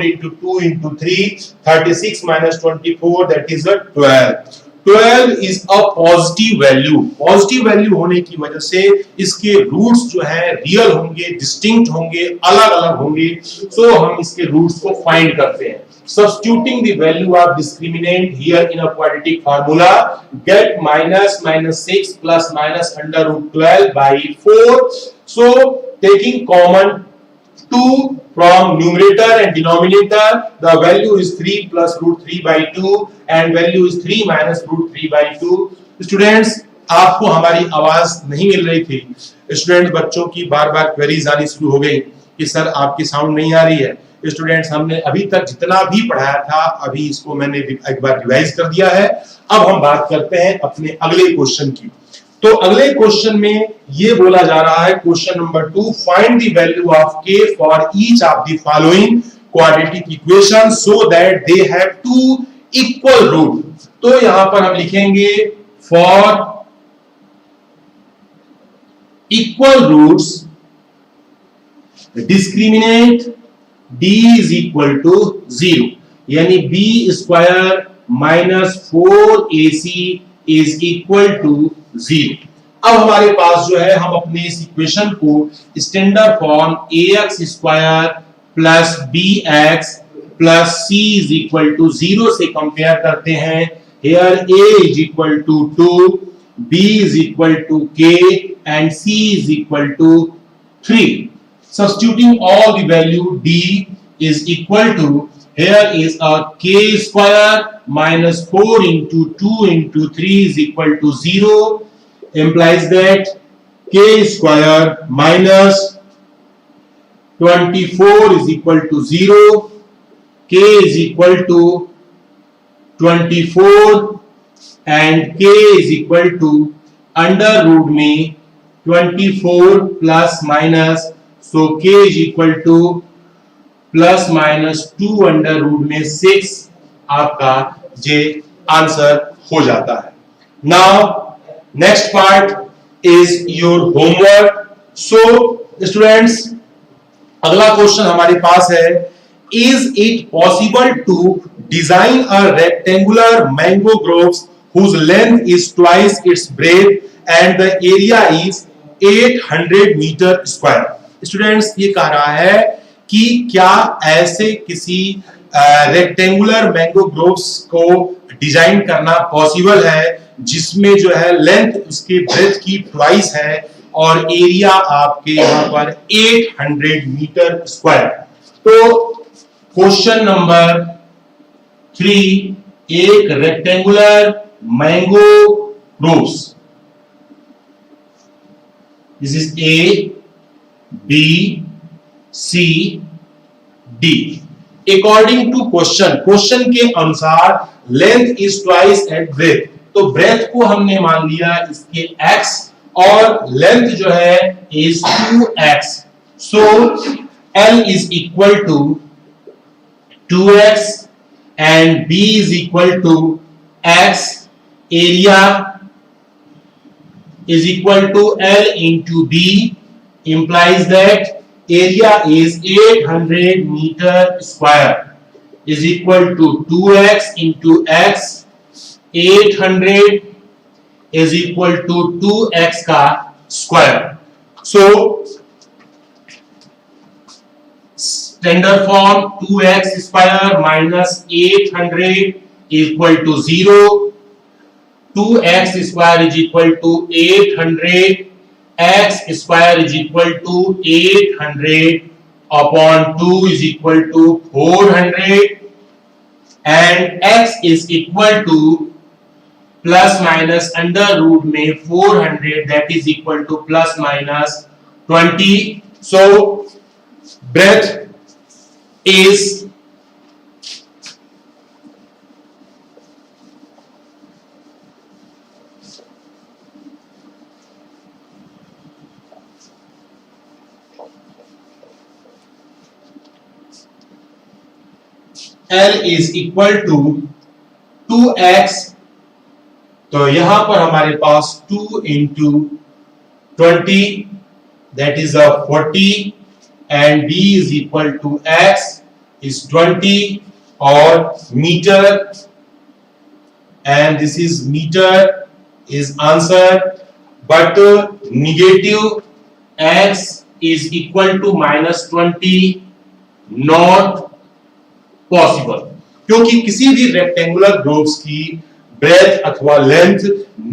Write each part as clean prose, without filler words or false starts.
into 2 into 3, 36 minus 24, that is a 12. 12 is a positive value. Positive value होने की वजह से इसके रूट्स जो है रियल होंगे, डिस्टिंक्ट होंगे, अलग अलग होंगे। सो हम इसके रूट्स को फाइंड करते हैं। Substituting the value of discriminant here in a quadratic formula, get minus 6 plus minus under root 12 by 4. So taking common 2 from numerator and denominator, the value is 3 plus root 3 by 2 and value is 3 minus root 3 by 2. Students, आपको हमारी आवाज नहीं मिल रही थी। Students, बच्चों की बार-बार queries आनी शुरू हो गई कि सर आपकी साउंड नहीं आ रही है। स्टूडेंट्स, हमने अभी तक जितना भी पढ़ाया था अभी इसको मैंने एक बार रिवाइज कर दिया है। अब हम बात करते हैं अपने अगले क्वेश्चन की। तो अगले क्वेश्चन में ये बोला जा रहा है, question number 2, find the value of k for each of the following quadratic equation so that they have two equal root. तो यहां पर हम लिखेंगे for equal roots discriminant d is equal to 0, यानी b square minus 4ac is equal to 0। अब हमारे पास जो है हम अपने इस इक्वेशन को standard form ax square plus bx plus c is equal to 0 से कंपेयर करते हैं। Here a is equal to 2, b is equal to k and c is equal to 3। Substituting all the value d is equal to, here is a k square minus 4 into 2 into 3 is equal to 0, implies that k square minus 24 is equal to 0, k is equal to 24 and k is equal to under root में 24 plus minus, so k is equal to plus minus 2 under root में 6 आपका जे answer हो जाता है। Now next part is your homework. So students, अगला question हमारे पास है, is it possible to design a rectangular mango groves whose length is twice its breadth and the area is 800 meter square? Students, ये कह रहा है कि क्या ऐसे किसी रेक्टेंगुलर मैंगो ग्रोव्स को डिजाइन करना पॉसिबल है जिसमें जो है लेंथ उसके ब्रेथ की ट्वाइस है और एरिया आपके यहाँ पर 800 मीटर स्क्वायर। तो क्वेश्चन नंबर 3, एक rectangular mango groves, this is a B, C, D। According to question के अनुसार length is twice at breadth, तो ब्रेथ को हमने मान लिया इसके x और लेंथ जो है इज 2x। सो L is equal to 2x and B is equal to x, area is equal to L into B, implies that area is 800 meter square is equal to 2x into x, 800 is equal to 2x का square। So standard form 2x square minus 800 equal to 0, 2x square is equal to 800, x square is equal to 800 upon 2 is equal to 400 and x is equal to plus minus under root में 400, that is equal to plus minus 20। So breadth is L is equal to 2x, तो यहां पर हमारे पास 2 into 20 that is a 40 and B is equal to x is 20 or meter, and this is meter is answer, but negative x is equal to -20 not possible, क्योंकि किसी भी rectangular groups की breath अथवा length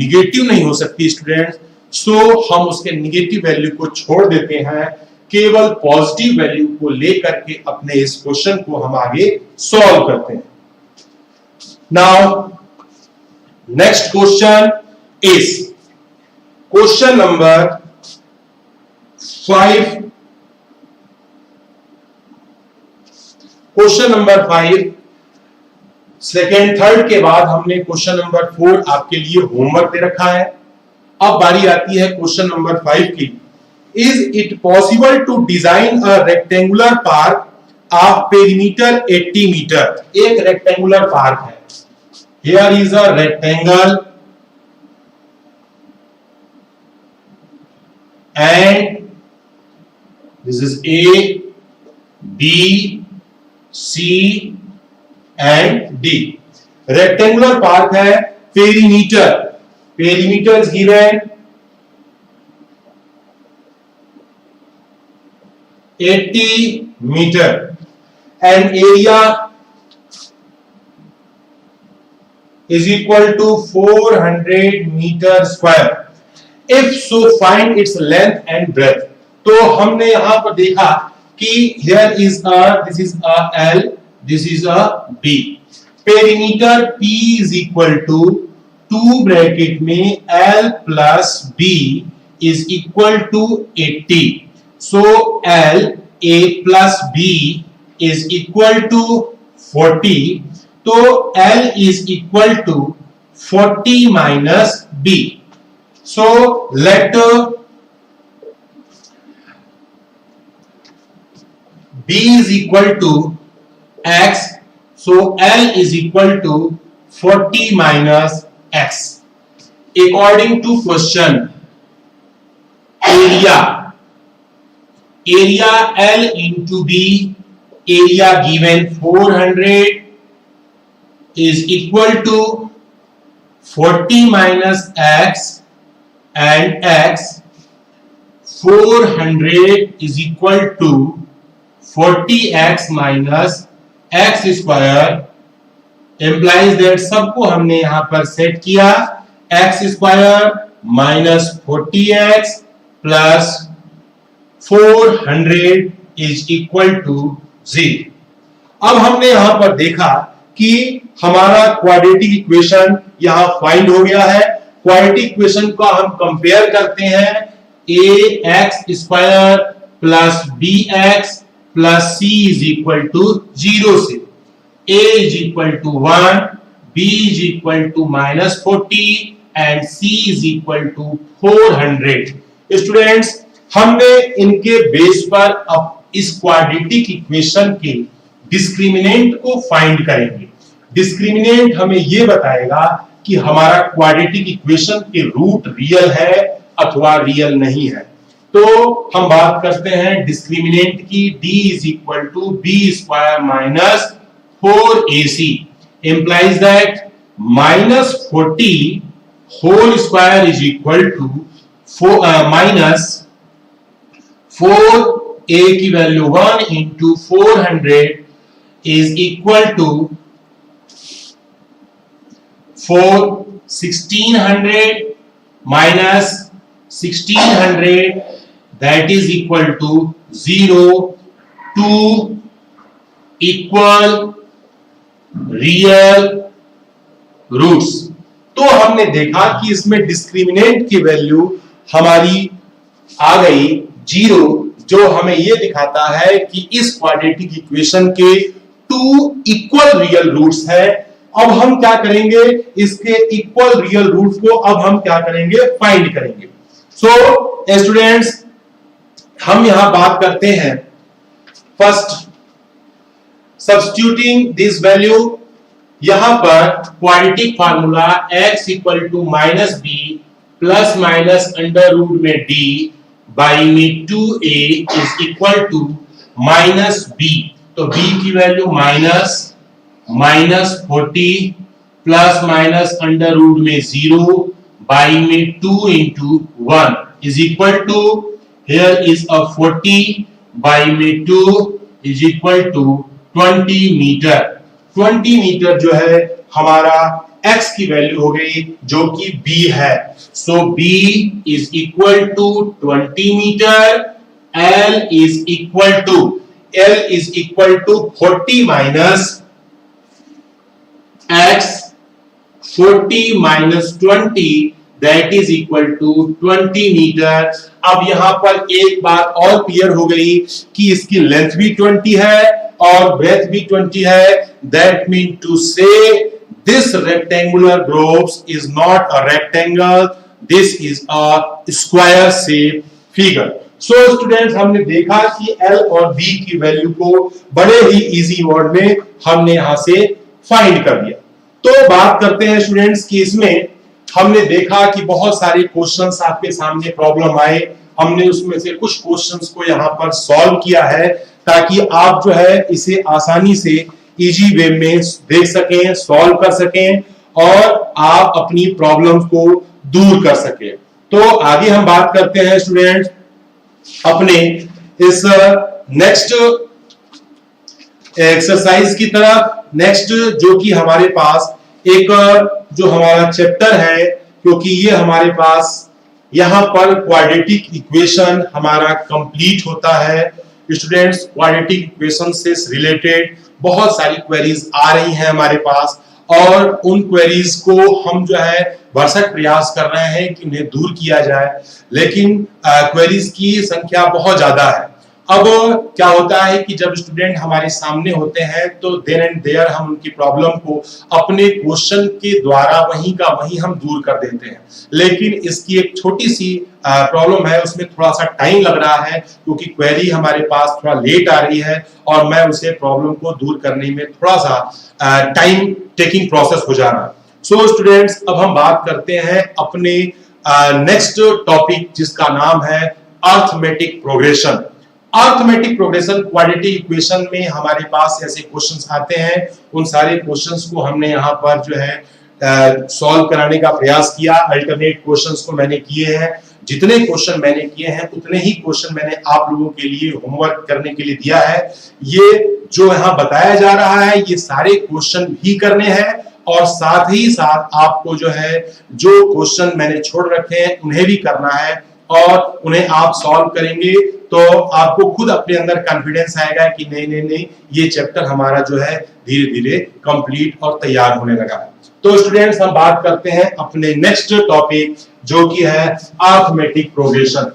negative नहीं हो सकती students, सो हम उसके निगेटिव वैल्यू को छोड़ देते हैं, केवल पॉजिटिव वैल्यू को लेकर के अपने इस क्वेश्चन को हम आगे सॉल्व करते हैं। Now next question is question number 5। Question number 5 second third के बाद हमने क्वेश्चन नंबर 4 आपके लिए होमवर्क दे रखा है। अब बारी आती है क्वेश्चन नंबर 5 की। Is it possible to design a rectangular park of perimeter 80 meter. एक रेक्टेंगुलर पार्क है, here is a rectangle and this is A B C and D. Rectangular park है, perimeter is given 80 meter and area is equal to 400 meter square. If so, find its length and breadth. तो हमने यहां पर देखा कि here is this is a L, this is a B. Perimeter P is equal to 2 bracket में L plus B is equal to 80. So L A plus B is equal to 40. तो L is equal to 40 minus B. So let B is equal to X. So L is equal to 40 minus X. According to question, area L into B, area given 400 is equal to 40 minus X, and X 400 is equal to 40x minus x square, implies that सबको हमने यहां पर set किया, x square minus 40x plus 400 is equal to 0। अब हमने यहां पर देखा कि हमारा क्वाड्रेटिक इक्वेशन यहां फाइंड हो गया है। क्वाड्रेटिक इक्वेशन को हम कंपेयर करते हैं ax square plus bx plus c is equal to 0 से। a is equal to 1, b is equal to -40 and c is equal to 400। Students, हमने इनके बेस पर अब इस क्वाड्रेटिक इक्वेशन के डिस्क्रिमिनेंट को फाइंड करेंगे। डिस्क्रिमिनेंट हमें यह बताएगा कि हमारा क्वाड्रेटिक इक्वेशन के रूट रियल है अथवा रियल नहीं है। तो हम बात करते हैं डिस्क्रिमिनेंट की। d is equal to b square minus 4ac implies that -40 whole square is equal to minus 4a की value 1 into 400 is equal to 1600 minus 1600 that is equal to 0 to equal real roots। तो हमने देखा कि इसमें discriminant की value हमारी आ गई 0, जो हमें यह दिखाता है कि इस क्वाड्रेटिक इक्वेशन के 2 इक्वल रियल रूट्स है। अब हम क्या करेंगे, इसके इक्वल रियल रूट को अब हम क्या करेंगे, फाइंड करेंगे। सो स्टूडेंट्स, हम यहां बात करते हैं फर्स्ट सब्स्टिट्यूटिंग दिस वैल्यू। यहां पर quadratic formula x equal to minus B plus minus under root में d बाई में 2a is equal to minus b। तो b की value -40 plus minus under root में 0 बाई में 2 into 1 is equal to, here is a 40 by में 2 is equal to 20 metre. 20 metre जो है हमारा x की वैल्यू हो गई जो कि b है। So b is equal to 20 metre, L is equal to 40 minus x, 40 minus 20 that is equal to 20 metre. अब यहां पर एक बात और क्लियर हो गई कि इसकी लेंथ भी 20 है और ब्रेथ भी 20 है। That mean to say this rectangular globes is not a rectangle, this is a square shape figure। So students, हमने देखा कि L और B की वैल्यू को बड़े ही इजी वर्ड में हमने यहां से फाइंड कर दिया। तो बात करते हैं स्टूडेंट्स कि इसमें हमने देखा कि बहुत सारे क्वेश्चंस आपके सामने प्रॉब्लम आए, हमने उसमें से कुछ क्वेश्चंस को यहाँ पर सॉल्व किया है ताकि आप जो है इसे आसानी से इजी वे में देख सकें, सॉल्व कर सकें और आप अपनी प्रॉब्लम को दूर कर सकें। तो आगे हम बात करते हैं स्टूडेंट्स अपने इस नेक्स्ट एक्सरसाइज की तरफ। नेक्स्ट जो कि हमारे पास एक जो हमारा चैप्टर है, क्योंकि ये हमारे पास यहां पर क्वाड्रेटिक इक्वेशन हमारा कंप्लीट होता है। स्टूडेंट्स, क्वाड्रेटिक इक्वेशन से रिलेटेड बहुत सारी क्वेरीज आ रही हैं हमारे पास और उन क्वेरीज को हम जो है भरसक प्रयास कर रहे हैं कि उन्हें दूर किया जाए, लेकिन क्वेरीज की संख्या बहुत ज्यादा है। अब क्या होता है कि जब स्टूडेंट हमारे सामने होते हैं तो देन एंड देयर हम उनकी प्रॉब्लम को अपने क्वेश्चन के द्वारा वहीं का वहीं हम दूर कर देते हैं, लेकिन इसकी एक छोटी सी प्रॉब्लम है, उसमें थोड़ा सा टाइम लग रहा है क्योंकि क्वेरी हमारे पास थोड़ा लेट आ रही है और मैं उसे प्रॉब्लम को दूर करने में थोड़ा सा टाइम टेकिंग प्रोसेस हो जा रहा है। सो स्टूडेंट्स, अब हम बात करते हैं अपने नेक्स्ट टॉपिक जिसका नाम है arithmetic progression. Arithmetic progression quadratic equation में हमारे पास ऐसे क्वेश्चंस आते हैं, उन सारे क्वेश्चंस को हमने यहाँ पर जो है सॉल्व कराने का प्रयास किया। अल्टरनेट क्वेश्चंस को मैंने किए हैं, जितने क्वेश्चन मैंने किए हैं उतने ही क्वेश्चन मैंने आप लोगों के लिए होमवर्क करने के लिए दिया है। ये जो यहाँ बताया जा रहा है ये सारे क्वेश्चन भी करने हैं और साथ ही साथ आपको जो है जो क्वेश्चन मैंने छोड़ रखे हैं उन्हें भी करना है और उन्हें आप सॉल्व करेंगे तो आपको खुद अपने अंदर कॉन्फिडेंस आएगा कि नहीं ये चैप्टर हमारा जो है धीरे धीरे कंप्लीट और तैयार होने लगा है। तो स्टूडेंट्स, हम बात करते हैं अपने नेक्स्ट टॉपिक जो कि है अर्थमेटिक प्रोग्रेशन।